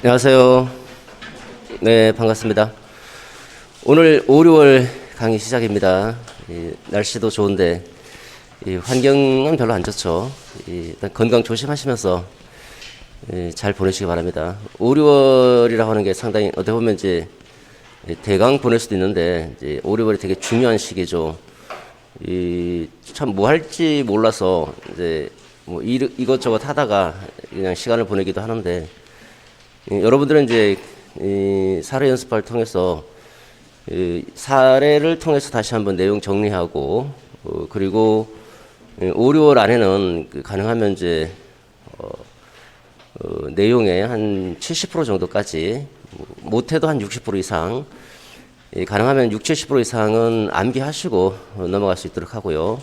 안녕하세요. 네, 반갑습니다. 오늘 5, 6월 강의 시작입니다. 날씨도 좋은데 환경은 별로 안 좋죠. 일단 건강 조심하시면서 잘 보내시기 바랍니다. 5, 6월이라고 하는 게 상당히 어떻게 보면 이제 대강 보낼 수도 있는데 이제 5, 6월이 되게 중요한 시기죠. 참 뭐 할지 몰라서 이제 뭐 이것저것 하다가 그냥 시간을 보내기도 하는데 여러분들은 이제 사례 연습을 통해서 사례를 통해서 다시 한번 내용 정리하고 그리고 5, 6월 안에는 가능하면 이제 내용의 한 70% 정도까지 못해도 한 60% 이상 가능하면 60, 70% 이상은 암기하시고 넘어갈 수 있도록 하고요.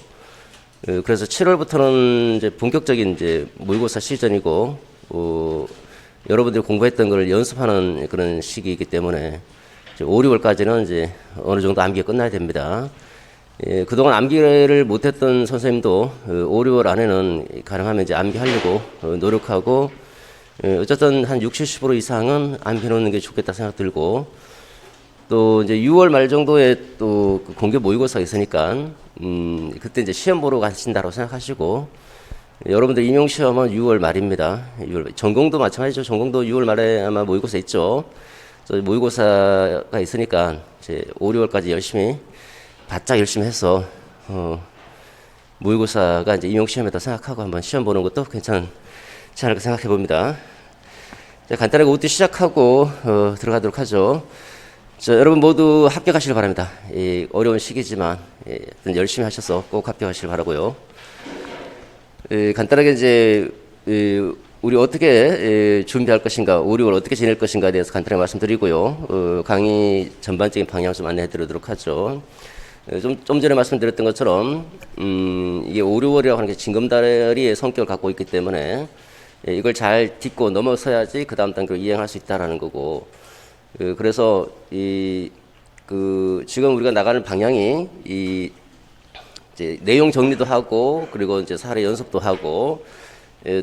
그래서 7월부터는 이제 본격적인 이제 모의고사 시즌이고 여러분들이 공부했던 걸 연습하는 그런 시기이기 때문에 이제 5, 6월까지는 이제 어느 정도 암기가 끝나야 됩니다. 그동안 암기를 못했던 선생님도 5, 6월 안에는 가능하면 이제 암기하려고 노력하고 어쨌든 한 60, 70% 이상은 암기해놓는 게 좋겠다 생각 들고 또 이제 6월 말 정도에 또 공개 모의고사가 있으니까 그때 이제 시험 보러 가신다고 생각하시고 여러분들 임용시험은 6월 말입니다. 6월 전공도 마찬가지죠. 전공도 6월 말에 아마 모의고사 있죠. 모의고사가 있으니까 이제 5, 6월까지 열심히 바짝 열심히 해서 모의고사가 이제 임용시험이다 생각하고 한번 시험 보는 것도 괜찮지 않을까 생각해 봅니다. 자, 간단하게 OT 시작하고 들어가도록 하죠. 자, 여러분 모두 합격하시길 바랍니다. 어려운 시기지만 열심히 하셔서 꼭 합격하시길 바라고요. 간단하게 이제 우리 어떻게 준비할 것인가, 5, 6월 어떻게 지낼 것인가에 대해서 간단하게 말씀드리고요. 강의 전반적인 방향 좀 안내해 드리도록 하죠. 좀 전에 말씀드렸던 것처럼 이게 5, 6월이라고 하는 게 징검다리의 성격을 갖고 있기 때문에 이걸 잘 딛고 넘어서야지 그 다음 단계로 이행할 수 있다라는 거고 그래서 지금 우리가 나가는 방향이 이제 내용 정리도 하고 그리고 이제 사례 연습도 하고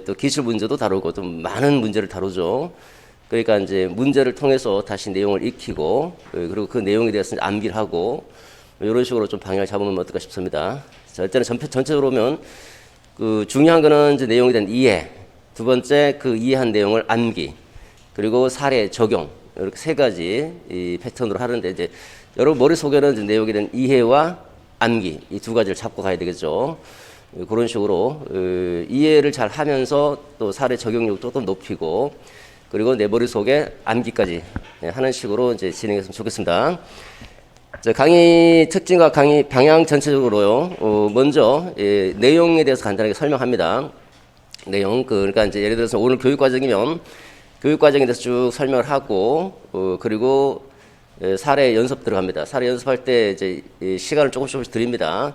또 기출 문제도 다루고 좀 많은 문제를 다루죠. 그러니까 이제 문제를 통해서 다시 내용을 익히고 그리고 그 내용에 대해서 암기를 하고 이런 식으로 좀 방향을 잡으면 어떨까 싶습니다. 자, 일단은 전체적으로 보면 중요한 거는 이제 내용에 대한 이해, 두 번째 그 이해한 내용을 암기, 그리고 사례 적용 이렇게 세 가지 이 패턴으로 하는데 이제 여러분 머릿속에는 이제 내용에 대한 이해와 암기 이 두 가지를 잡고 가야 되겠죠. 그런 식으로 이해를 잘 하면서 또 사례 적용력도 좀 높이고 그리고 내 머릿속에 암기까지 하는 식으로 이제 진행했으면 좋겠습니다. 자, 강의 특징과 강의 방향 전체적으로요. 먼저 내용에 대해서 간단하게 설명합니다. 내용 그러니까 이제 예를 들어서 오늘 교육과정이면 교육과정에 대해서 쭉 설명을 하고 그리고 사례 연습 들어갑니다. 사례 연습할 때 이제 시간을 조금씩 드립니다.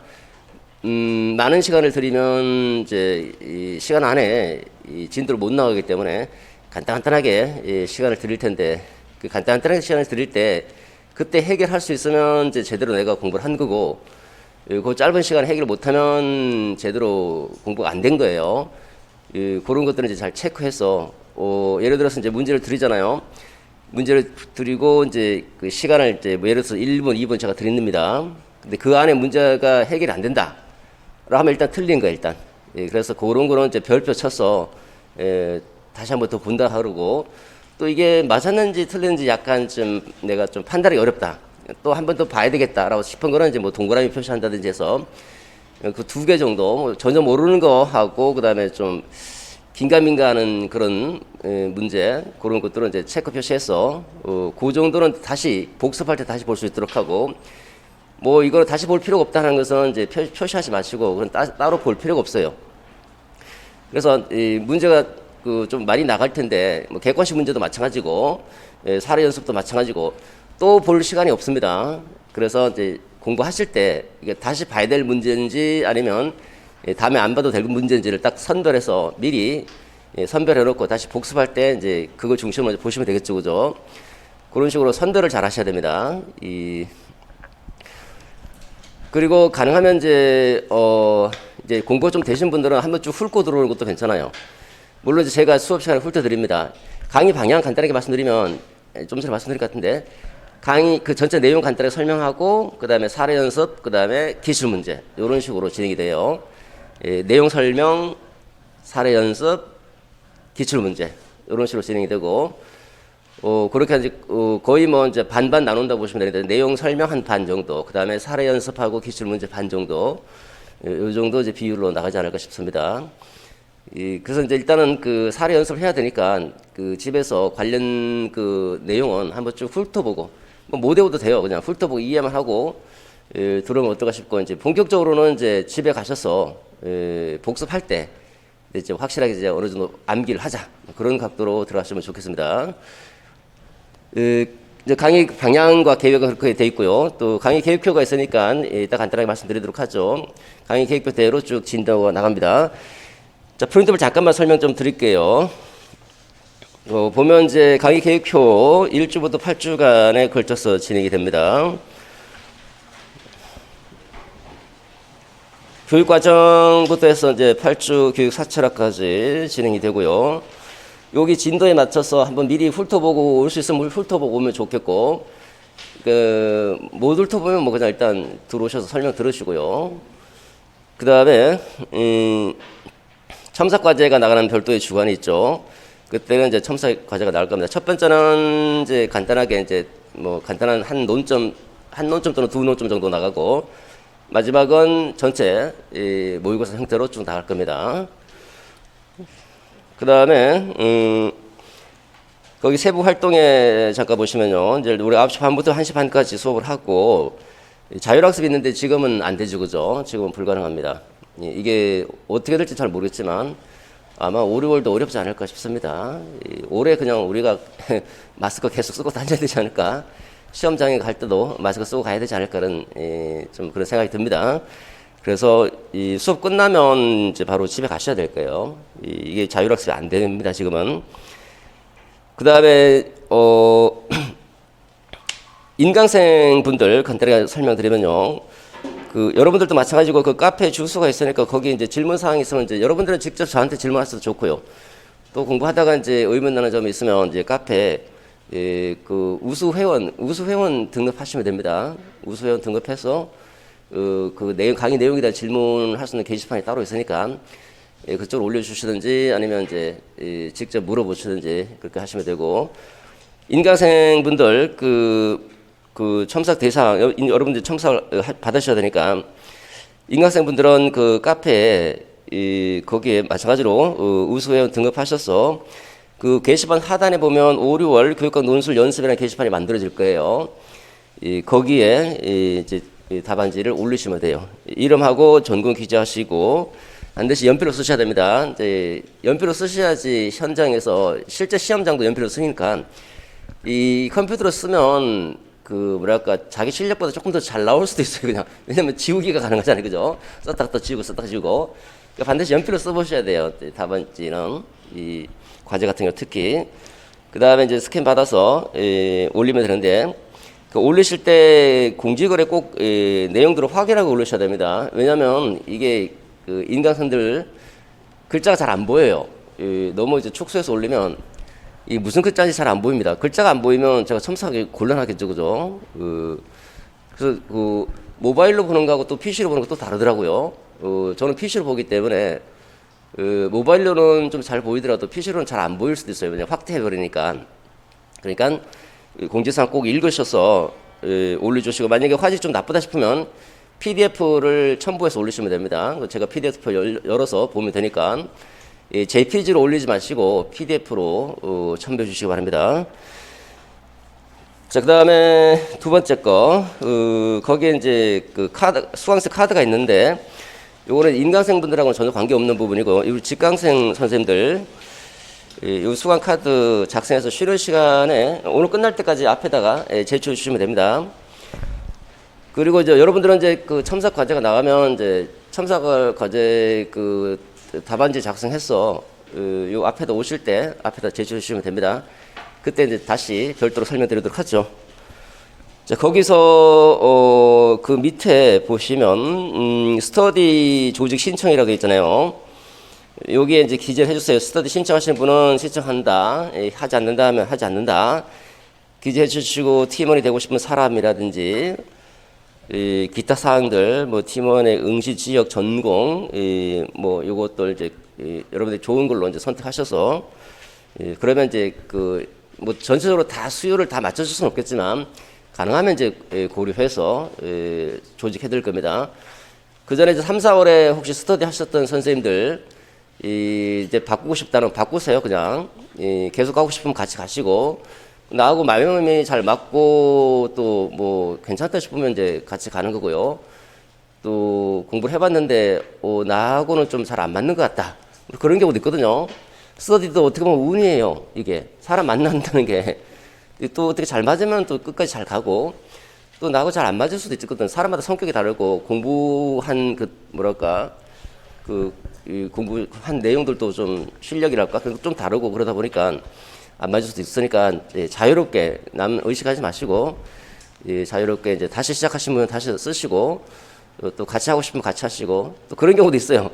많은 시간을 드리면 이제 이 시간 안에 이 진도를 못 나가기 때문에 간단하게 시간을 드릴 텐데 그 간단하게 시간을 드릴 때 그때 해결할 수 있으면 이제 제대로 내가 공부를 한 거고 그 짧은 시간에 해결 못하면 제대로 공부가 안 된 거예요. 그런 것들은 이제 잘 체크해서 예를 들어서 이제 문제를 드리잖아요. 문제를 드리고 이제 그 시간을 이제 뭐 예를 들어서 1분, 2분 제가 드립니다. 근데 그 안에 문제가 해결이 안 된다. 라고 하면 일단 틀린 거예요, 일단. 그래서 그런 거는 이제 별표 쳐서 다시 한번 더 본다 하고 또 이게 맞았는지 틀렸는지 약간 좀 내가 좀 판단하기 어렵다. 또 한 번 더 봐야 되겠다라고 싶은 거는 이제 뭐 동그라미 표시한다든지 해서 그 두 개 정도 뭐 전혀 모르는 거 하고 그다음에 좀 긴가민가하는 그런 문제 그런 것들은 이제 체크 표시해서 그 정도는 다시 복습할 때 다시 볼 수 있도록 하고 뭐 이걸 다시 볼 필요가 없다는 것은 이제 표시하지 마시고 그건 따로 볼 필요가 없어요. 그래서 이 문제가 좀 많이 나갈 텐데 뭐 객관식 문제도 마찬가지고 사례 연습도 마찬가지고 또 볼 시간이 없습니다. 그래서 이제 공부하실 때 이게 다시 봐야 될 문제인지 아니면 다음에 안 봐도 될 문제인지를 딱 선별해서 미리 선별해 놓고 다시 복습할 때 이제 그걸 중심으로 보시면 되겠죠, 그죠? 그런 식으로 선별을 잘 하셔야 됩니다. 그리고 가능하면 이제 공부가 좀 되신 분들은 한번 쭉 훑고 들어오는 것도 괜찮아요. 물론 이제 제가 수업 시간에 훑어드립니다. 강의 방향 간단하게 말씀드리면 좀 전에 말씀드릴 것 같은데 강의 그 전체 내용 간단하게 설명하고 그다음에 사례 연습 그다음에 기출 문제 이런 식으로 진행이 돼요. 내용 설명, 사례 연습, 기출 문제 이런 식으로 진행이 되고 그렇게 이제 거의 뭐 이제 반반 나눈다 보시면 되는데 내용 설명 한 반 정도, 그다음에 사례 연습하고 기출 문제 반 정도, 이 정도 이제 비율로 나가지 않을까 싶습니다. 그래서 이제 일단은 그 사례 연습을 해야 되니까 그 집에서 관련 그 내용은 한번 쭉 훑어보고 뭐 못 외워도 돼요. 그냥 훑어보고 이해만 하고 들으면 어떨까 싶고 이제 본격적으로는 이제 집에 가셔서 복습할 때 이제 확실하게 이제 어느 정도 암기를 하자 그런 각도로 들어가시면 좋겠습니다. 이제 강의 방향과 계획은 그렇게 돼 있고요. 또 강의 계획표가 있으니까 이따 간단하게 말씀드리도록 하죠. 강의 계획표대로 쭉 진도가 나갑니다. 자, 프린트를 잠깐만 설명 좀 드릴게요. 보면 이제 강의 계획표 1주부터 8주간에 걸쳐서 진행이 됩니다. 교육과정부터 해서 이제 8주 교육 사철학까지 진행이 되고요. 여기 진도에 맞춰서 한번 미리 훑어보고 올 수 있으면 훑어보고 오면 좋겠고, 못 훑어보면 뭐 그냥 일단 들어오셔서 설명 들으시고요. 그 다음에, 첨삭과제가 나가는 별도의 주간이 있죠. 그때는 이제 첨삭과제가 나올 겁니다. 첫 번째는 이제 간단하게 이제 뭐 간단한 한 논점 또는 두 논점 정도 나가고, 마지막은 전체 모의고사 형태로 쭉 나갈 겁니다. 그 다음에 거기 세부 활동에 잠깐 보시면요, 이제 우리 9시 반부터 1시 반까지 수업을 하고 자율학습이 있는데 지금은 안 되죠, 그죠? 지금은 불가능합니다. 이게 어떻게 될지 잘 모르겠지만 아마 5, 6월도 어렵지 않을까 싶습니다. 올해 그냥 우리가 마스크 계속 쓰고 다녀야 되지 않을까? 시험장에 갈 때도 마스크 쓰고 가야 되지 않을까는 좀 그런 생각이 듭니다. 그래서 이 수업 끝나면 이제 바로 집에 가셔야 될 거예요. 이게 자율학습이 안 됩니다, 지금은. 그 다음에, 인강생 분들 간단하게 설명드리면요. 여러분들도 마찬가지고 그 카페 주소가 있으니까 거기 이제 질문 사항이 있으면 이제 여러분들은 직접 저한테 질문하셔도 좋고요. 또 공부하다가 이제 의문 나는 점이 있으면 이제 카페 그 우수회원 등록하시면 됩니다. 우수회원 등록해서 그 내용, 강의 내용에 대한 질문할 수 있는 게시판이 따로 있으니까 그쪽으로 올려주시든지 아니면 이제 직접 물어보시든지 그렇게 하시면 되고, 인강생분들 그 첨삭 대상 여러분들 첨삭 받으셔야 되니까 인강생분들은 그 카페에 거기에 마찬가지로 우수회원 등록하셔서 그 게시판 하단에 보면 5, 6월 교육학 논술 연습이라는 게시판이 만들어질 거예요. 거기에 이제 답안지를 올리시면 돼요. 이름하고 전공 기재하시고 반드시 연필로 쓰셔야 됩니다. 이제 연필로 쓰셔야지 현장에서 실제 시험장도 연필로 쓰니까 이 컴퓨터로 쓰면 자기 실력보다 조금 더 잘 나올 수도 있어요. 그냥 왜냐면 지우기가 가능하잖아요, 그죠? 썼다가 또 지우고 썼다가 지우고. 그러니까 반드시 연필로 써보셔야 돼요. 답안지는 이 과제 같은 거 특히. 그 다음에 이제 스캔 받아서 올리면 되는데. 올리실 때 공지글에 꼭 내용들을 확인하고 올리셔야 됩니다. 왜냐하면 이게 인강생들 글자가 잘 안 보여요. 너무 이제 축소해서 올리면 이 무슨 글자인지 잘 안 보입니다. 글자가 안 보이면 제가 첨삭하기 곤란하겠죠, 그죠? 그래서 모바일로 보는 거하고 또 PC로 보는 거 또 다르더라고요. 저는 PC로 보기 때문에 모바일로는 좀 잘 보이더라도 PC로는 잘 안 보일 수도 있어요. 그냥 확대해버리니까. 그러니까 공지사항 꼭 읽으셔서 올려주시고, 만약에 화질이 좀 나쁘다 싶으면 PDF를 첨부해서 올리시면 됩니다. 제가 PDF 열어서 보면 되니까 JPG로 올리지 마시고 PDF로 첨부해 주시기 바랍니다. 자, 그 다음에 두 번째 거, 거기에 이제 수강생 카드가 있는데, 요거는 인강생분들하고는 전혀 관계없는 부분이고, 이 직강생 선생님들, 이 수강 카드 작성해서 쉬는 시간에 오늘 끝날 때까지 앞에다가 제출해 주시면 됩니다. 그리고 이제 여러분들은 이제 그 첨삭 과제가 나가면 이제 첨삭 과제 답안지 작성해서 요 앞에다 오실 때 앞에다 제출해 주시면 됩니다. 그때 이제 다시 별도로 설명드리도록 하죠. 자, 거기서 그 밑에 보시면 스터디 조직 신청이라고 있잖아요. 여기에 이제 기재를 해주세요. 스터디 신청하시는 분은 신청한다. 하지 않는다 하면 하지 않는다. 기재해 주시고 팀원이 되고 싶은 사람이라든지 기타 사항들, 뭐 팀원의 응시 지역 전공, 뭐 요것들 이제 여러분들이 좋은 걸로 이제 선택하셔서 그러면 이제 뭐 전체적으로 다 수요를 다 맞춰줄 수는 없겠지만 가능하면 이제 고려해서 조직해 드릴 겁니다. 그 전에 이제 3, 4월에 혹시 스터디 하셨던 선생님들 이제 바꾸고 싶다는 바꾸세요. 그냥 계속 가고 싶으면 같이 가시고 나하고 마음이 잘 맞고 또 뭐 괜찮다 싶으면 이제 같이 가는 거고요. 또 공부를 해봤는데 나하고는 좀 잘 안 맞는 것 같다. 그런 경우도 있거든요. 스터디도 어떻게 보면 운이에요. 이게 사람 만난다는 게 또 어떻게 잘 맞으면 또 끝까지 잘 가고 또 나하고 잘 안 맞을 수도 있거든. 사람마다 성격이 다르고 공부한 뭐랄까 공부한 내용들도 좀 실력이랄까 좀 다르고 그러다 보니까 안 맞을 수도 있으니까 자유롭게 남 의식하지 마시고 자유롭게 이제 다시 시작하신 분은 다시 쓰시고 또 같이 하고 싶으면 같이 하시고 또 그런 경우도 있어요.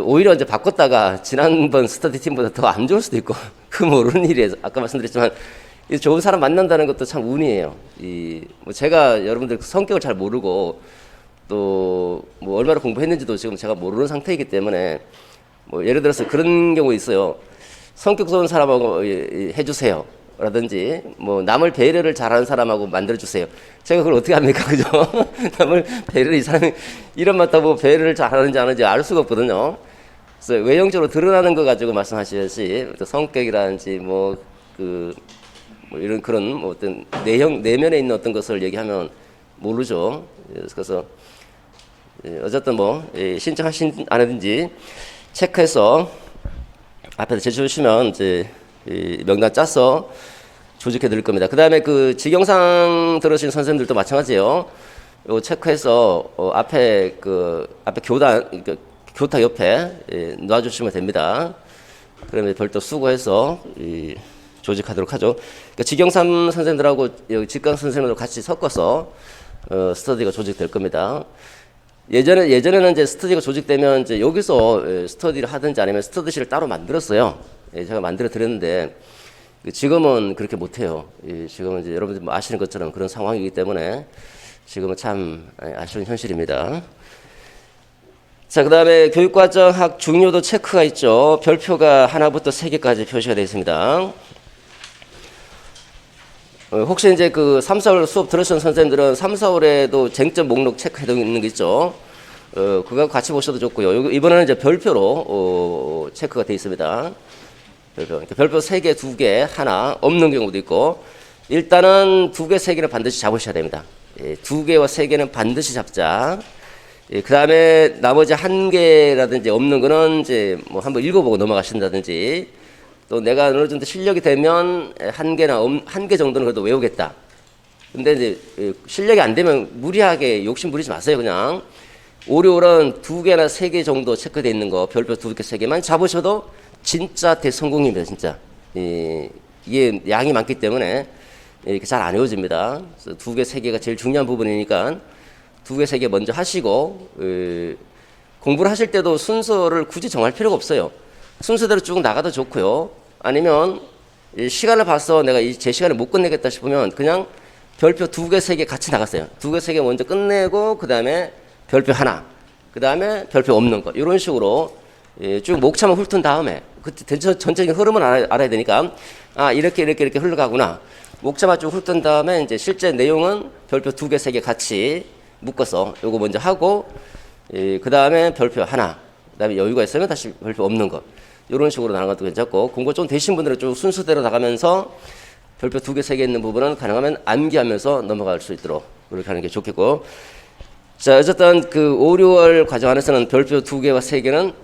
오히려 이제 바꿨다가 지난번 스터디 팀보다 더 안 좋을 수도 있고 그 모르는 일이에요. 아까 말씀드렸지만 좋은 사람 만난다는 것도 참 운이에요. 뭐 제가 여러분들 성격을 잘 모르고 또 뭐 얼마나 공부했는지도 지금 제가 모르는 상태이기 때문에 뭐 예를 들어서 그런 경우 있어요. 성격 좋은 사람하고 해주세요. 라든지 뭐 남을 배려를 잘하는 사람하고 만들어주세요. 제가 그걸 어떻게 합니까, 그죠? 남을 배려를 이 사람이 이런 맞다고 배려를 잘하는지 안 하는지 알 수가 없거든요. 그래서 외형적으로 드러나는 거 가지고 말씀하셔야지 성격이라든지 뭐 이런 그런 뭐 어떤 내면에 있는 어떤 것을 얘기하면 모르죠. 그래서 어쨌든 뭐 신청하신 안 하든지 체크해서 앞에다 제출해주시면 이제 명단 짜서 조직해 드릴 겁니다. 그 다음에 직영상 들으신 선생님들도 마찬가지예요. 요 체크해서 앞에 교탁 옆에 놔주시면 됩니다. 그러면 별도 수고해서 조직하도록 하죠. 그러니까 직영상 선생님들하고 직강 선생님들하고 같이 섞어서 스터디가 조직될 겁니다. 예전에는 이제 스터디가 조직되면 이제 여기서 스터디를 하든지 아니면 스터디실을 따로 만들었어요. 제가 만들어 드렸는데 지금은 그렇게 못해요. 지금은 이제 여러분들 뭐 아시는 것처럼 그런 상황이기 때문에 지금은 참 아쉬운 현실입니다. 자, 그 다음에 교육과정 학 중요도 체크가 있죠. 별표가 하나부터 3개까지 표시가 되어 있습니다. 혹시 이제 3, 4월 수업 들으신 선생님들은 3, 4월에도 쟁점 목록 체크해 있는 게 있죠. 그거 같이 보셔도 좋고요. 이번에는 이제 별표로 체크가 되어 있습니다. 별표 3개, 2개, 하나 없는 경우도 있고 일단은 2개, 3개는 반드시 잡으셔야 됩니다. 2개와 3개는 반드시 잡자. 그 다음에 나머지 1개라든지 없는 거는 이제 뭐 한번 읽어보고 넘어가신다든지 또 내가 어느 정도 실력이 되면 1개 정도는 그래도 외우겠다. 근데 이제 실력이 안 되면 무리하게 욕심 부리지 마세요. 그냥 5, 6월은 2개나 3개 정도 체크되어 있는 거 별표 2개, 3개만 잡으셔도 진짜 대성공입니다. 진짜 이게 양이 많기 때문에 이렇게 잘 안 외워집니다. 그래서 2개, 3개가 제일 중요한 부분이니까 2개, 3개 먼저 하시고 공부를 하실 때도 순서를 굳이 정할 필요가 없어요. 순서대로 쭉 나가도 좋고요. 아니면 시간을 봐서 내가 제 시간에 못 끝내겠다 싶으면 그냥 별표 2개, 3개 같이 나갔어요. 2개, 3개 먼저 끝내고 그 다음에 별표 하나, 그 다음에 별표 없는 거 이런 식으로 쭉 목차만 훑은 다음에 그때 전체적인 흐름을 알아야 되니까 이렇게 흘러가구나. 목차만 쭉 훑은 다음에 이제 실제 내용은 별표 2개, 3개 같이 묶어서 요거 먼저 하고 그 다음에 별표 하나, 그 다음에 여유가 있으면 다시 별표 없는 거 이런 식으로 나가는 것도 괜찮고 공부 좀 되신 분들은 쭉 순서대로 나가면서 별표 2개, 3개 있는 부분은 가능하면 암기하면서 넘어갈 수 있도록 그렇게 하는 게 좋겠고 자 어쨌든 5, 6월 과정 안에서는 별표 2개와 3개는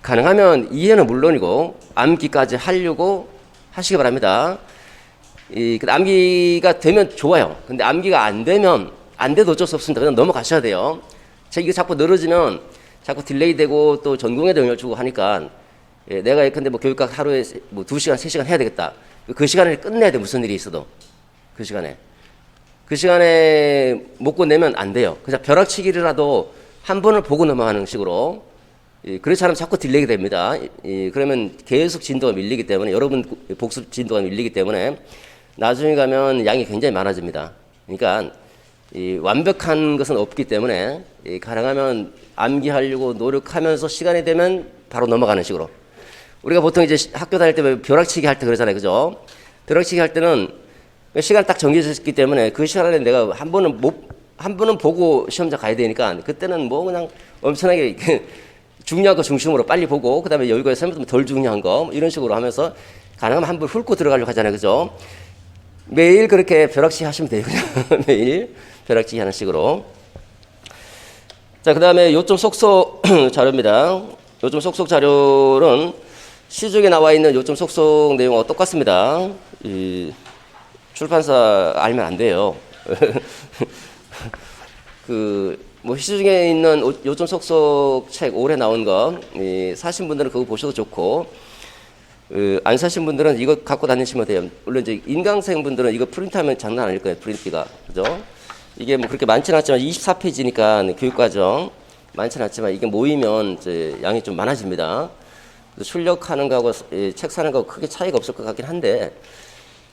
가능하면 이해는 물론이고 암기까지 하려고 하시기 바랍니다. 암기가 되면 좋아요. 근데 암기가 안 되면 안 돼도 어쩔 수 없습니다. 그냥 넘어가셔야 돼요. 이게 자꾸 늘어지면 자꾸 딜레이 되고 또 전공에도 영향을 주고 하니까 내가 예컨대 뭐 교육학 하루에 뭐 2시간, 3시간 해야 되겠다. 그 시간을 끝내야 돼. 무슨 일이 있어도. 그 시간에 못 끝내면 안 돼요. 그냥 벼락치기라도 한 번을 보고 넘어가는 식으로. 그렇지 않으면 자꾸 딜레이가 됩니다. 그러면 계속 진도가 밀리기 때문에, 여러분 복습 진도가 밀리기 때문에 나중에 가면 양이 굉장히 많아집니다. 그러니까 완벽한 것은 없기 때문에 가능하면 암기하려고 노력하면서 시간이 되면 바로 넘어가는 식으로. 우리가 보통 이제 학교 다닐 때 벼락치기 할 때 그러잖아요. 그죠? 벼락치기 할 때는 시간 딱 정해져 있기 때문에 그 시간에 내가 한 번은 보고 시험장 가야 되니까 그때는 뭐 그냥 엄청나게 중요한 거 중심으로 빨리 보고, 그 다음에 여기가 있으면 덜 중요한 거 이런 식으로 하면서 가능하면 한 번 훑고 들어가려고 하잖아요. 그죠? 매일 그렇게 벼락치기 하시면 돼요. 그냥 매일 벼락치기 하는 식으로. 자, 그 다음에 요점 속속 자료입니다. 요점 속속 자료는 시중에 나와 있는 요점 속속 내용과 똑같습니다. 출판사 알면 안 돼요. 뭐 시중에 있는 요점 속속 책 올해 나온 거 사신 분들은 그거 보셔도 좋고, 안 사신 분들은 이거 갖고 다니시면 돼요. 물론 이제 인강생 분들은 이거 프린트하면 장난 아닐 거예요. 프린트가. 그죠? 이게 뭐 그렇게 많지는 않지만 24페이지니까 교육과정 많지는 않지만 이게 모이면 이제 양이 좀 많아집니다. 출력하는 거하고 책 사는 거하고 크게 차이가 없을 것 같긴 한데,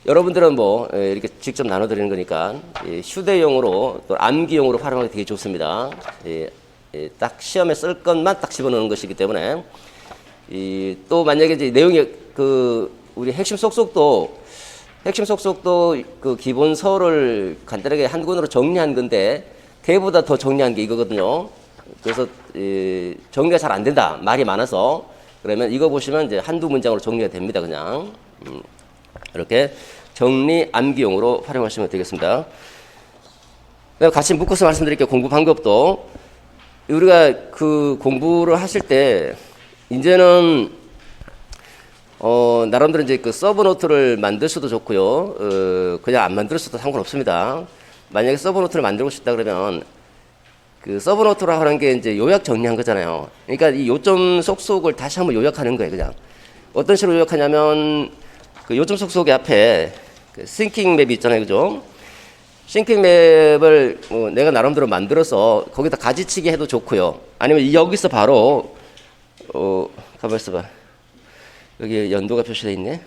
여러분들은 뭐 이렇게 직접 나눠드리는 거니까 휴대용으로 또 암기용으로 활용하기 되게 좋습니다. 딱 시험에 쓸 것만 딱 집어넣는 것이기 때문에. 또 만약에 이제 내용이 우리 핵심 속속도 그 기본서를 간단하게 한 권으로 정리한 건데 걔보다 더 정리한 게 이거거든요. 그래서 정리가 잘 안 된다, 말이 많아서, 그러면 이거 보시면 이제 한두 문장으로 정리가 됩니다. 그냥 이렇게 정리 암기용으로 활용하시면 되겠습니다. 같이 묶어서 말씀드릴게요. 공부 방법도. 우리가 그 공부를 하실 때 이제는 나름대로 이제 그 서브노트를 만드셔도 좋고요. 그냥 안 만들어도 상관없습니다. 만약에 서브노트를 만들고 싶다 그러면 그 서브노트라 하는 게 이제 요약 정리한 거잖아요. 그러니까 이 요점 속속을 다시 한번 요약하는 거예요. 그냥 어떤 식으로 요약하냐면 그 요점 속속의 앞에 그 싱킹 맵이 있잖아요. 그죠? 싱킹 맵을 내가 나름대로 만들어서 거기다 가지치기 해도 좋고요. 아니면 여기서 바로 가만 있어봐. 여기 연도가 표시되어 있네.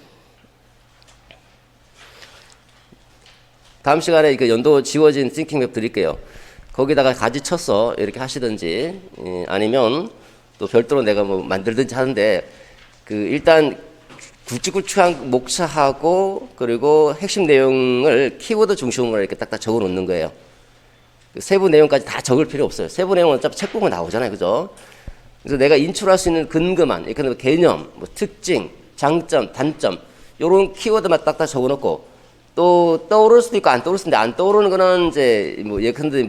다음 시간에 그 연도 지워진 싱킹 맵 드릴게요. 거기다가 가지 쳐서 이렇게 하시든지, 아니면 또 별도로 내가 뭐 만들든지 하는데, 일단 굵직굵직한 목차하고 그리고 핵심 내용을 키워드 중심으로 이렇게 딱딱 적어 놓는 거예요. 세부 내용까지 다 적을 필요 없어요. 세부 내용은 어차피 책 보면 나오잖아요. 그죠? 그래서 내가 인출할 수 있는 근거만, 이렇게 개념, 뭐 특징, 장점, 단점, 요런 키워드만 딱딱 적어 놓고, 또 떠오를 수도 있고 안 떠오를 수도 있는데, 안 떠오르는 거는 이제 뭐 예컨대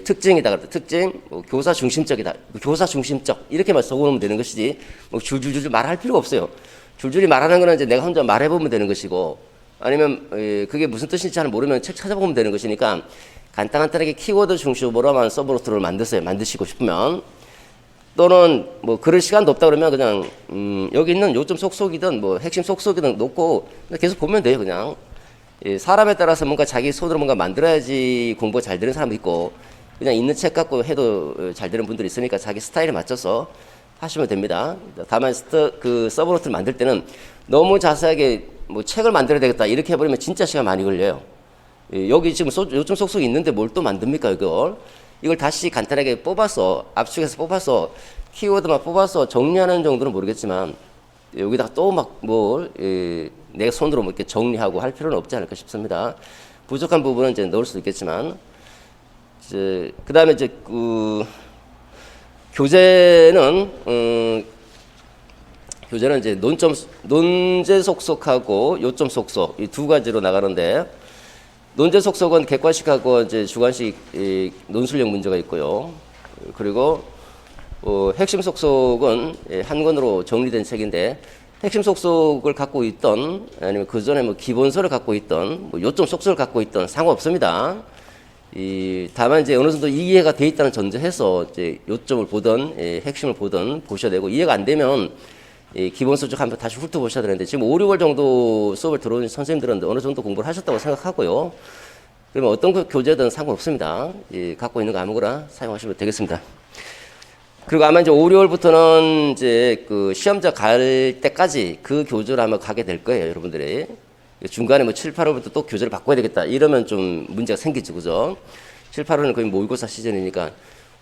특징이다 그랬다. 특징, 교사 중심적이다. 교사 중심적, 이렇게만 적어 놓으면 되는 것이지, 뭐 줄줄줄 말할 필요가 없어요. 줄줄이 말하는 거는 이제 내가 혼자 말해보면 되는 것이고, 아니면 그게 무슨 뜻인지 잘 모르면 책 찾아보면 되는 것이니까, 간단하게 키워드 중심으로만 서브노트를 만드시고 싶으면, 또는 뭐 그럴 시간도 없다 그러면 그냥 여기 있는 요점 속속이든 뭐 핵심 속속이든 놓고 계속 보면 돼요. 그냥 사람에 따라서 뭔가 자기 손으로 뭔가 만들어야지 공부가 잘 되는 사람도 있고, 그냥 있는 책 갖고 해도 잘 되는 분들이 있으니까 자기 스타일에 맞춰서 하시면 됩니다. 다만 그 서브노트를 만들 때는 너무 자세하게 뭐 책을 만들어야 되겠다 이렇게 해버리면 진짜 시간 많이 걸려요. 여기 지금 요점 속속이 있는데 뭘 또 만듭니까 이걸 다시 간단하게 뽑아서, 압축해서 뽑아서 키워드만 뽑아서 정리하는 정도는 모르겠지만, 여기다가 또 내 손으로 뭐 이렇게 정리하고 할 필요는 없지 않을까 싶습니다. 부족한 부분은 이제 넣을 수도 있겠지만, 그 다음에 이제 교재는 이제 논제 속속하고 요점 속속 이 두 가지로 나가는데, 논제 속속은 객관식하고 이제 주관식 논술형 문제가 있고요. 그리고 핵심 속속은 한 권으로 정리된 책인데, 핵심 속속을 갖고 있던, 아니면 그 전에 뭐 기본서를 갖고 있던, 뭐 요점 속속을 갖고 있던 상관없습니다. 다만 이제 어느 정도 이해가 돼 있다는 전제해서 이제 요점을 보든 핵심을 보든 보셔야 되고, 이해가 안 되면 기본서 쭉 한번 다시 훑어보셔야 되는데, 지금 5, 6월 정도 수업을 들어온 선생님들은 어느 정도 공부를 하셨다고 생각하고요. 그러면 어떤 교재든 상관없습니다. 갖고 있는 거 아무거나 사용하시면 되겠습니다. 그리고 아마 이제 5, 6월부터는 이제 그 시험자 갈 때까지 그 교재를 아마 가게 될 거예요, 여러분들이. 중간에 뭐 7, 8월부터 또 교재를 바꿔야 되겠다. 이러면 좀 문제가 생기죠, 그죠? 7, 8월은 거의 모의고사 시즌이니까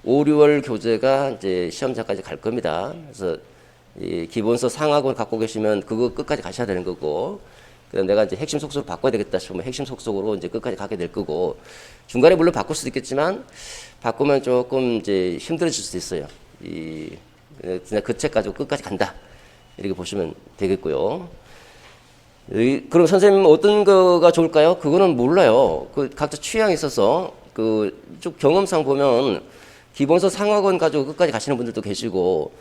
5, 6월 교재가 이제 시험자까지 갈 겁니다. 그래서 이 기본서 상학원 갖고 계시면 그거 끝까지 가셔야 되는 거고, 그다음 내가 이제 핵심 속속으로 바꿔야 되겠다 싶으면 핵심 속속으로 이제 끝까지 가게 될 거고, 중간에 물론 바꿀 수도 있겠지만 바꾸면 조금 이제 힘들어질 수도 있어요. 그냥 그 책 가지고 끝까지 간다, 이렇게 보시면 되겠고요. 그럼 선생님 어떤 거가 좋을까요? 그거는 몰라요. 그 각자 취향이 있어서 그 쭉 경험상 보면 기본서 상학원 가지고 끝까지 가시는 분들도 계시고,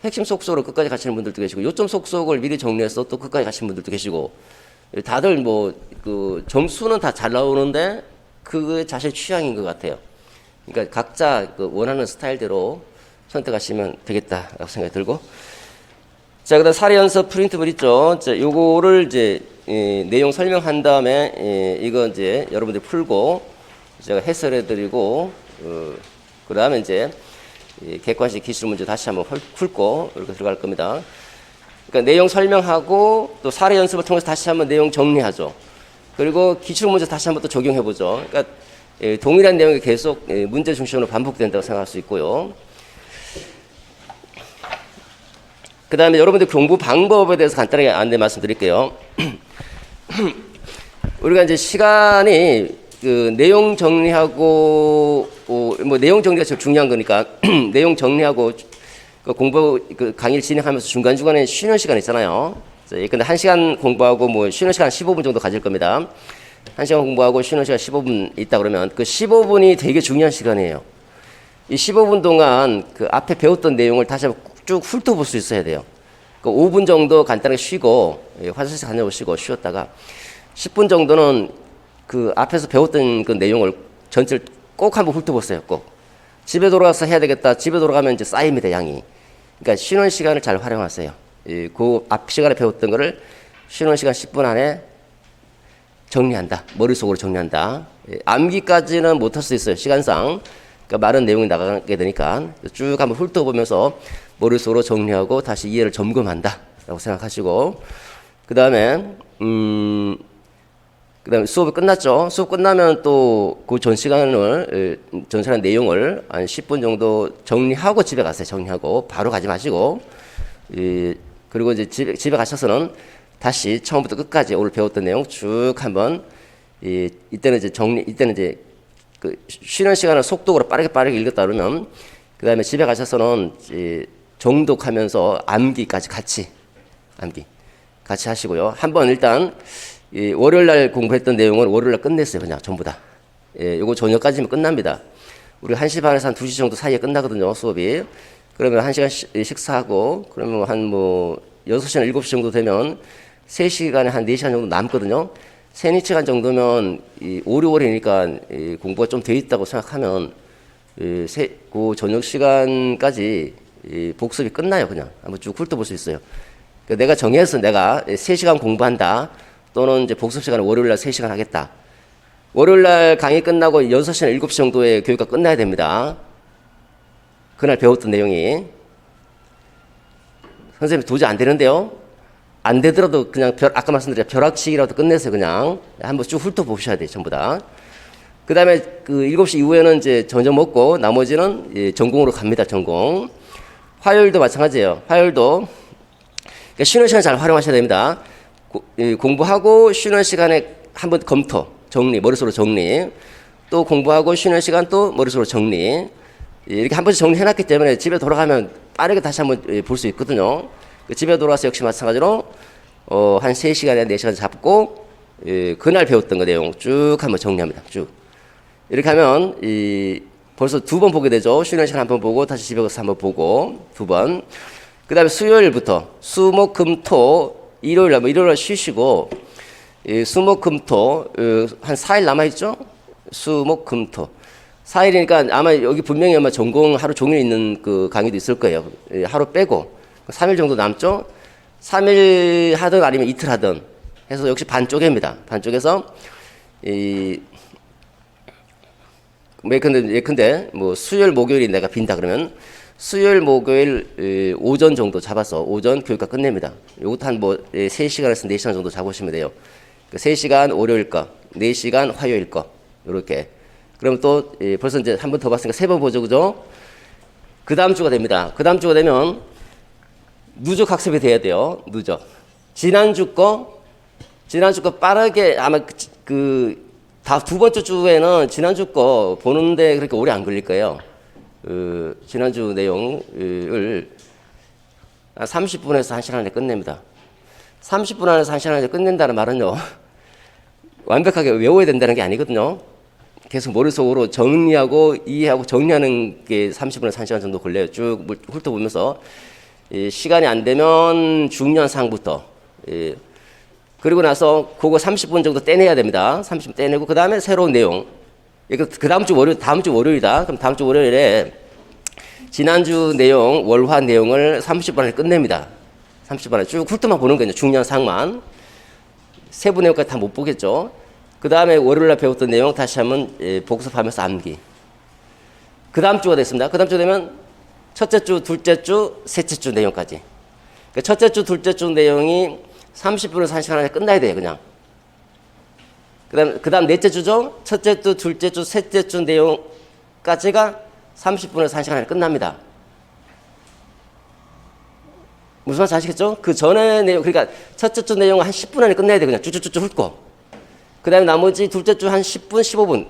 핵심 속속으로 끝까지 가시는 분들도 계시고, 요점 속속을 미리 정리해서 또 끝까지 가시는 분들도 계시고, 다들 뭐 그 점수는 다 잘 나오는데 그게 자신 취향인 것 같아요. 그러니까 각자 그 원하는 스타일대로 선택하시면 되겠다라고 생각이 들고, 자, 그다음 사례 연습 프린트물 있죠. 자, 요거를 이제 내용 설명한 다음에 이거 이제 여러분들이 풀고 제가 해설해드리고, 그다음에 이제 객관식 기출 문제 다시 한번 풀고 이렇게 들어갈 겁니다. 그러니까 내용 설명하고 또 사례 연습을 통해서 다시 한번 내용 정리하죠. 그리고 기출 문제 다시 한번 또 적용해보죠. 그러니까 동일한 내용이 계속 문제 중심으로 반복된다고 생각할 수 있고요. 그 다음에 여러분들 공부 방법에 대해서 간단하게 안내 말씀드릴게요. 우리가 이제 시간이 그 내용 정리하고 뭐 내용 정리가 제일 중요한 거니까 내용 정리하고 그 공부 그 강의를 진행하면서 중간중간에 쉬는 시간 있잖아요. 근데 1시간 공부하고 뭐 쉬는 시간 15분 정도 가질 겁니다. 1시간 공부하고 쉬는 시간 15분 있다 그러면 그 15분이 되게 중요한 시간이에요. 이 15분 동안 그 앞에 배웠던 내용을 다시 한번 쭉 훑어볼 수 있어야 돼요. 그 5분 정도 간단하게 쉬고 화장실 다녀오시고 쉬었다가 10분 정도는 그 앞에서 배웠던 그 내용을 전체를 꼭 한번 훑어보세요. 꼭 집에 돌아가서 해야 되겠다. 집에 돌아가면 이제 쌓입니다, 양이. 그러니까 쉬는 시간을 잘 활용하세요. 그 앞 시간에 배웠던 거를 쉬는 시간 10분 안에 정리한다. 머릿속으로 정리한다. 암기까지는 못할 수 있어요, 시간상. 그러니까 많은 내용이 나가게 되니까 쭉 한번 훑어보면서 머릿속으로 정리하고 다시 이해를 점검한다 라고 생각하시고, 그 다음에 수업이 끝났죠. 수업 끝나면 또 그 전 시간을 전 시간 내용을 한 10분 정도 정리하고 집에 가세요. 정리하고 바로 가지 마시고, 그리고 이제 집에 가셔서는 다시 처음부터 끝까지 오늘 배웠던 내용 쭉 한번 이때는 이제 그 쉬는 시간을 속독으로 빠르게 읽었다 그러면 그 다음에 집에 가셔서는 정독하면서 암기까지 같이 하시고요. 한번 일단 월요일날 공부했던 내용을 월요일날 끝냈어요. 그냥 전부 다. 요거 저녁까지면 끝납니다. 우리 1시 반에서 한 2시 정도 사이에 끝나거든요, 수업이. 그러면 1시간 식사하고, 그러면 한 뭐 6시나 7시 정도 되면 3시간에 한 4시간 정도 남거든요. 3, 4시간 정도면 5, 6월이니까 공부가 좀 돼 있다고 생각하면 그 저녁 시간까지 복습이 끝나요. 그냥 한번 쭉 훑어볼 수 있어요. 그러니까 내가 정해서 내가 3시간 공부한다, 또는 이제 복습 시간을 월요일날 3시간 하겠다. 월요일날 강의 끝나고 6시나 7시 정도에 교육가 끝나야 됩니다. 그날 배웠던 내용이. 선생님 도저히 안 되는데요. 안 되더라도 그냥 아까 말씀드린 벼락치기라도 끝내세요. 그냥 한번 쭉 훑어보셔야 돼요, 전부 다. 그 다음에 그 7시 이후에는 이제 저녁 먹고 나머지는 전공으로 갑니다. 전공. 화요일도 마찬가지예요. 화요일도 그러니까 쉬는 시간 잘 활용하셔야 됩니다. 공부하고 쉬는 시간에 한번 검토, 정리, 머릿속으로 정리. 또 공부하고 쉬는 시간 또 머릿속으로 정리. 이렇게 한 번씩 정리해놨기 때문에 집에 돌아가면 빠르게 다시 한번 볼 수 있거든요. 집에 돌아와서 역시 마찬가지로 한 3시간에 4시간 잡고 그날 배웠던 거 내용 쭉 한번 정리합니다. 쭉. 이렇게 하면 벌써 2번 보게 되죠. 쉬는 시간 한 번 보고 다시 집에 가서 한번 보고 2번. 그 다음에 수요일부터 수목금토 일요일날 쉬시고, 수목금토 한 4일 남아있죠? 수목금토 4일이니까 아마 여기 분명히 아마 전공 하루 종일 있는 그 강의도 있을 거예요. 하루 빼고 3일 정도 남죠? 3일 하든 아니면 이틀 하든 해서 역시 반 쪼개입니다. 반 쪼개서 예컨대 뭐 수요일 목요일이 내가 빈다 그러면 수요일 목요일 오전 정도 잡아서 오전 교육과 끝냅니다. 요것도 한뭐 3시간에서 4시간 정도 잡으시면 돼요. 3시간 월요일 거, 4시간 화요일 거 요렇게. 그럼 또 벌써 이제 한 번 더 봤으니까 3번 보죠, 그죠? 그 다음 주가 됩니다. 그 다음 주가 되면 누적 학습이 돼야 돼요. 누적. 지난주 거 빠르게 아마 다 두 번째 주에는 지난주 거 보는데 그렇게 오래 안 걸릴 거예요. 지난주 내용을 30분에서 1시간 안에 끝냅니다. 30분 안에서 1시간 안에 끝낸다는 말은요, 완벽하게 외워야 된다는 게 아니거든요. 계속 머릿속으로 정리하고 이해하고 정리하는 게 30분에서 1시간 정도 걸려요. 쭉 훑어보면서 시간이 안 되면 중요한 사항부터 그리고 나서 그거 30분 정도 떼내야 됩니다. 30분 떼내고 그 다음에 새로운 내용. 그 다음 주 월요일이다. 그럼 다음 주 월요일에 지난주 내용, 월화 내용을 30분 안에 끝냅니다. 30분 안에 쭉 훑어만 보는 거예요. 중요한 사항만. 세부 내용까지 다 못 보겠죠. 그 다음에 월요일날 배웠던 내용 다시 한번 복습하면서 암기. 그 다음 주가 됐습니다. 그 다음 주 되면 첫째 주, 둘째 주, 셋째 주 내용까지. 그러니까 첫째 주, 둘째 주 내용이 30분에서 1시간 안에 끝나야 돼요, 그냥. 그 다음 넷째 주죠? 첫째 주, 둘째 주, 셋째 주 내용까지가 30분에서 1시간 안에 끝납니다. 무슨 말인지 아시겠죠? 그 전에 내용, 그러니까 첫째 주 내용은 한 10분 안에 끝내야 돼요, 그냥 쭉쭉쭉 훑고. 그 다음에 나머지 둘째 주 한 10분, 15분.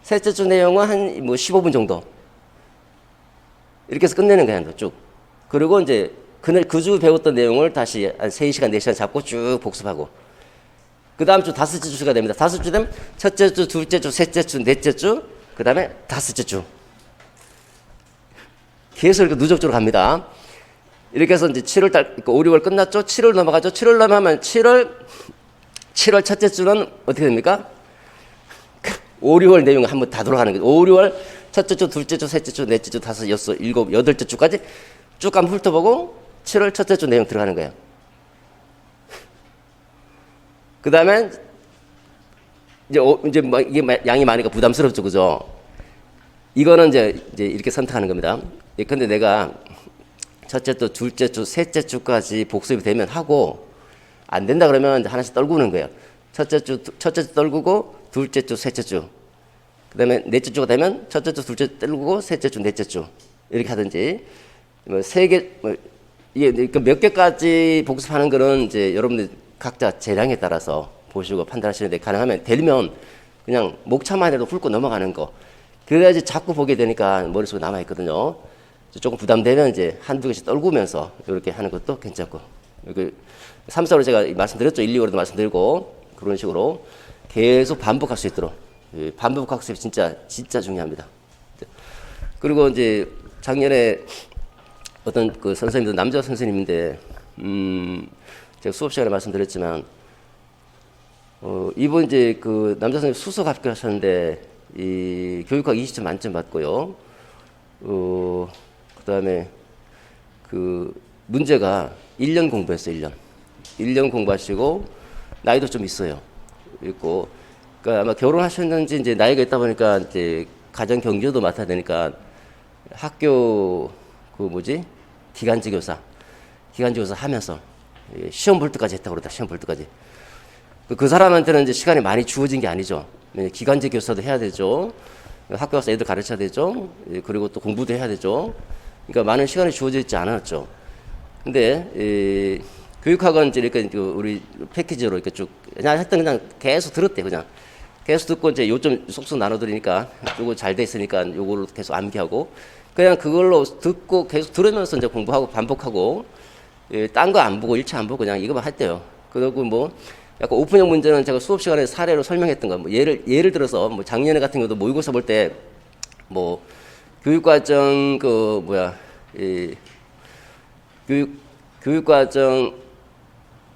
셋째 주 내용은 한 15분 정도. 이렇게 해서 끝내는 거예요, 쭉. 그리고 이제 그 주 배웠던 내용을 다시 한 3시간, 4시간 잡고 쭉 복습하고. 그 다음 주 다섯째 주가 됩니다. 다섯째 주 되면 첫째 주, 둘째 주, 셋째 주, 넷째 주, 그 다음에 다섯째 주. 계속 이렇게 누적적으로 갑니다. 이렇게 해서 이제 7월 달, 5, 6월 끝났죠? 7월 넘어가죠? 7월 넘어가면 7월 첫째 주는 어떻게 됩니까? 5, 6월 내용이 한번 다 돌아가는 거죠. 5, 6월 첫째 주, 둘째 주, 셋째 주, 넷째 주, 다섯, 여섯, 일곱, 여덟째 주까지 쭉 한번 훑어보고 7월 첫째 주 내용 들어가는 거예요. 그 다음에 이제 뭐 이게 양이 많으니까 부담스럽죠, 그죠? 이거는 이제 이렇게 선택하는 겁니다. 근데 내가 첫째 주, 둘째 주, 셋째 주까지 복습이 되면 하고 안 된다 그러면 하나씩 떨구는 거예요. 첫째 주 떨구고 둘째 주, 셋째 주. 그 다음에 넷째 주가 되면 첫째 주, 둘째 주 떨구고 셋째 주, 넷째 주. 이렇게 하든지 뭐 이게 몇 개까지 복습하는 거는 이제 여러분들 각자 재량에 따라서 보시고 판단하시는데 가능하면 되면 그냥 목차만 해도 훑고 넘어가는 거. 그래야지 자꾸 보게 되니까 머릿속에 남아있거든요. 조금 부담되면 이제 한두 개씩 떨구면서 이렇게 하는 것도 괜찮고. 이렇게 3, 4로 제가 말씀드렸죠. 1, 2월에도 말씀드리고 그런 식으로 계속 반복할 수 있도록. 반복 학습이 진짜 중요합니다. 그리고 이제 작년에 어떤 그 선생님도 남자 선생님인데, 제가 수업 시간에 말씀드렸지만, 이번 이제 그 남자 선생님 수석 합격하셨는데, 이 교육학 20점 만점 받고요. 그 다음에 그 문제가 1년 공부했어요, 1년. 1년 공부하시고, 나이도 좀 있어요. 있고, 그러니까 아마 결혼하셨는지 이제 나이가 있다 보니까 이제 가정 경조도 맡아야 되니까 학교 기간제 교사 하면서 시험 볼 때까지 했다고 그러다, 시험 볼 때까지. 그 사람한테는 이제 시간이 많이 주어진 게 아니죠. 기간제 교사도 해야 되죠. 학교 가서 애들 가르쳐야 되죠. 그리고 또 공부도 해야 되죠. 그러니까 많은 시간이 주어져 있지 않았죠. 근데 교육학은 이제 이렇게 우리 패키지로 이렇게 쭉 그냥 그냥 계속 들었대, 그냥. 계속 듣고 이제 요점 쏙쏙 나눠드리니까 요거 잘 돼 있으니까 요거를 계속 암기하고 그냥 그걸로 듣고 계속 들으면서 이제 공부하고 반복하고 딴 거 안 보고 일체 안 보고 그냥 이거만 했대요. 그리고 뭐 약간 오픈형 문제는 제가 수업 시간에 사례로 설명했던 거, 뭐 예를 들어서 뭐 작년에 같은 경우도 모의고사 볼 때 뭐 교육과정 교육과정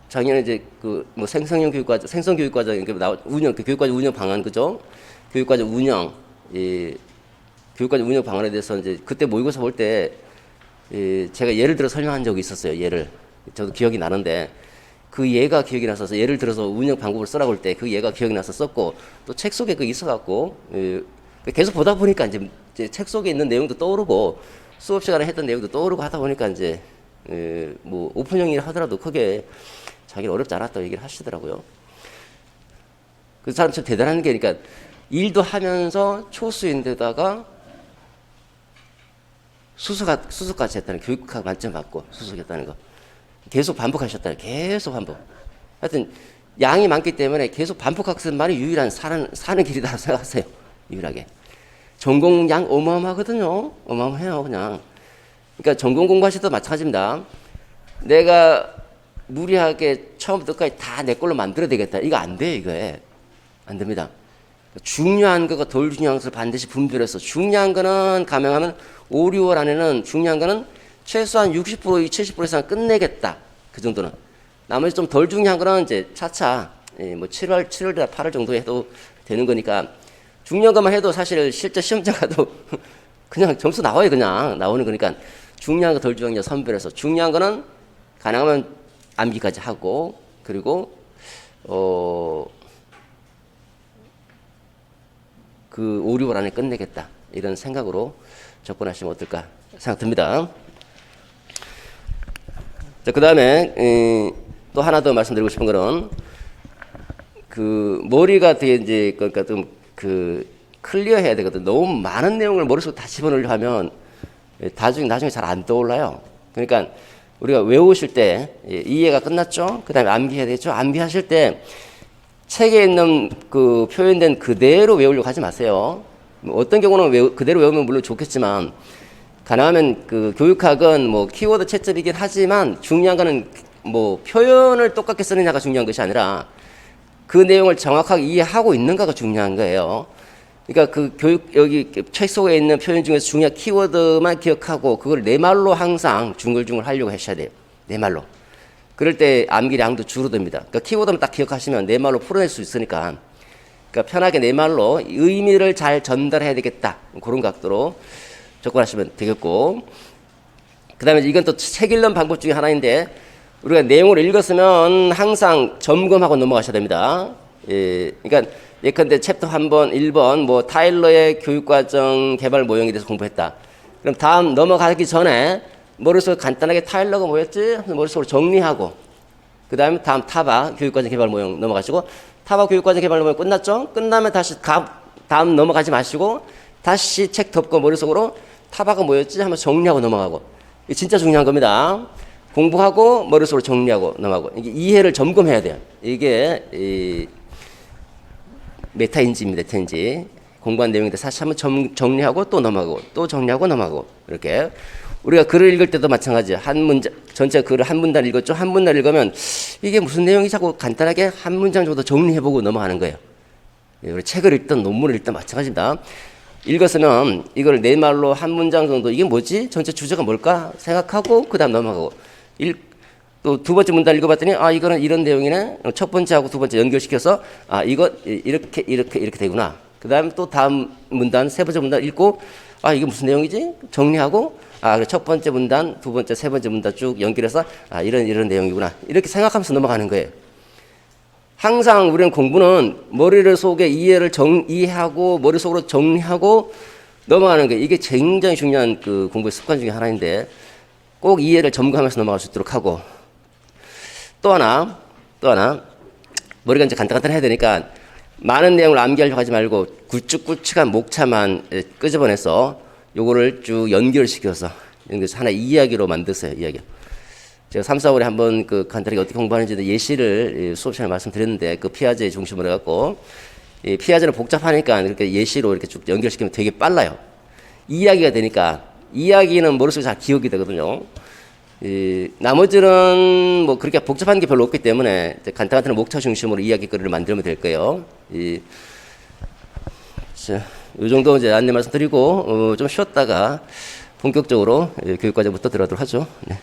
작년에 이제 그 뭐 생성 교육과정 운영 교육과정 운영 방안, 그죠? 교육과정 운영 교육과정 운영 방안에 대해서 이제 그때 모의고사 볼 때 제가 예를 들어 설명한 적이 있었어요. 예를 저도 기억이 나는데 그 예가 기억이 나서 예를 들어서 운영 방법을 쓰라고 할 때 그 예가 기억이 나서 썼고 또 책 속에 그 있어갖고 계속 보다 보니까 이제 책 속에 있는 내용도 떠오르고 수업 시간에 했던 내용도 떠오르고 하다 보니까 이제 뭐 오픈형이 하더라도 크게 자기는 어렵지 않았다고 얘기를 하시더라고요. 그 사람 참 대단한 게, 그러니까 일도 하면서 초수인데다가 수석까지 했다는, 교육학 만점 받고 수석했다는 거 계속 반복하셨다는, 계속 반복. 하여튼 양이 많기 때문에 계속 반복학습만이 유일한 사는 길이라고 생각하세요. 유일하게. 전공량 어마어마하거든요. 어마어마해요, 그냥. 그러니까 전공 공부하실 때도 마찬가지입니다. 내가 무리하게 처음부터 끝까지 다 내 걸로 만들어야 되겠다. 이거 안 돼요, 이거에. 안 됩니다. 중요한 거가 덜 중요한 것을 반드시 분별해서, 중요한 거는 가명하면 5, 6월 안에는 중요한 거는 최소한 60% 70% 이상 끝내겠다. 그 정도는. 나머지 좀 덜 중요한 거는 이제 차차 뭐 7월, 8월 정도에 해도 되는 거니까, 중요한 것만 해도 사실 실제 시험장 가도 그냥 점수 나와요. 그냥 나오는 거니까, 중요한 거 덜 중요한 거 선별해서, 중요한 거는 가능하면 암기까지 하고, 그리고 그 5, 6월 안에 끝내겠다. 이런 생각으로 접근하시면 어떨까 생각됩니다. 자, 그 다음에 또 하나 더 말씀드리고 싶은 거는, 그 머리가 되게 이제 그러니까 좀 클리어해야 되거든. 너무 많은 내용을 머릿속에 다 집어넣으려 하면 나중에 잘 안 떠올라요. 그러니까 우리가 외우실 때 이해가 끝났죠. 그 다음에 암기해야 되죠. 암기하실 때 책에 있는 그 표현된 그대로 외우려고 하지 마세요. 어떤 경우는 그대로 외우면 물론 좋겠지만, 가능하면 그 교육학은 뭐 키워드 채점이긴 하지만 중요한 거는 뭐 표현을 똑같게 쓰느냐가 중요한 것이 아니라 그 내용을 정확하게 이해하고 있는가가 중요한 거예요. 그러니까 그 여기 책 속에 있는 표현 중에서 중요한 키워드만 기억하고 그걸 내 말로 항상 중얼중얼 하려고 하셔야 돼요. 내 말로. 그럴 때 암기량도 줄어듭니다. 그러니까 키워드만 딱 기억하시면 내 말로 풀어낼 수 있으니까, 그러니까 편하게 내 말로 의미를 잘 전달해야 되겠다. 그런 각도로 접근하시면 되겠고, 그 다음에 이건 또 책 읽는 방법 중에 하나인데, 우리가 내용을 읽었으면 항상 점검하고 넘어가셔야 됩니다. 그러니까 예컨대 챕터 1번 뭐 타일러의 교육과정 개발 모형에 대해서 공부했다. 그럼 다음 넘어가기 전에 머릿속에 간단하게 타일러가 뭐였지? 머릿속으로 정리하고, 그 다음에 다음 타바 교육과정 개발 모형 넘어가시고, 타바 교육과정 개발 모형 끝났죠? 끝나면 다시 다음 넘어가지 마시고 다시 책 덮고 머릿속으로 타바가 뭐였지? 하면 정리하고 넘어가고. 이게 진짜 중요한 겁니다. 공부하고 머릿속으로 정리하고 넘어가고. 이게 이해를 점검해야 돼요. 이게 메타인지입니다. 메타인지. 공부한 내용인데 사실 한번 정리하고 또 넘어가고, 또 정리하고 넘어가고. 이렇게. 우리가 글을 읽을 때도 마찬가지예요. 한 문장, 전체 글을 한 문단 읽었죠? 한 문단 읽으면 이게 무슨 내용이 자꾸 간단하게 한 문장 정도 정리해보고 넘어가는 거예요. 우리 책을 읽든 논문을 읽든 마찬가지입니다. 읽었으면 이걸 내 말로 한 문장 정도, 이게 뭐지? 전체 주제가 뭘까? 생각하고 그 다음 넘어가고. 또 두 번째 문단 읽어봤더니 이거는 이런 내용이네. 첫 번째하고 두 번째 연결시켜서 이거 이렇게 되구나. 그 다음에 또 다음 문단, 세 번째 문단 읽고 이게 무슨 내용이지? 정리하고 첫 번째 문단, 두 번째, 세 번째 문단 쭉 연결해서 이런 내용이구나. 이렇게 생각하면서 넘어가는 거예요. 항상 우리는 공부는 머리를 속에 이해하고 머릿속으로 정리하고 넘어가는 거예요. 이게 굉장히 중요한 그 공부의 습관 중에 하나인데, 꼭 이해를 점검하면서 넘어갈 수 있도록 하고, 또 하나 머리가 이제 간단해야 되니까 많은 내용을 암기하려고 하지 말고 굵직굵직한 목차만 끄집어내서 요거를 쭉 연결시켜서 하나의 이야기로 만드세요. 이야기. 제가 3, 4월에 한번 그 간단하게 어떻게 공부하는지도 예시를 수업 시간에 말씀드렸는데, 그 피아제 중심으로 해갖고, 이 피아제는 복잡하니까 이렇게 예시로 이렇게 쭉 연결시키면 되게 빨라요. 이야기가 되니까, 이야기는 머릿속에 잘 기억이 되거든요. 나머지는 뭐 그렇게 복잡한 게 별로 없기 때문에 간단한 목차 중심으로 이야기거리를 만들면 될 거예요. 이 정도 이제 안내 말씀드리고 좀 쉬었다가 본격적으로 교육과정부터 들어가도록 하죠. 네.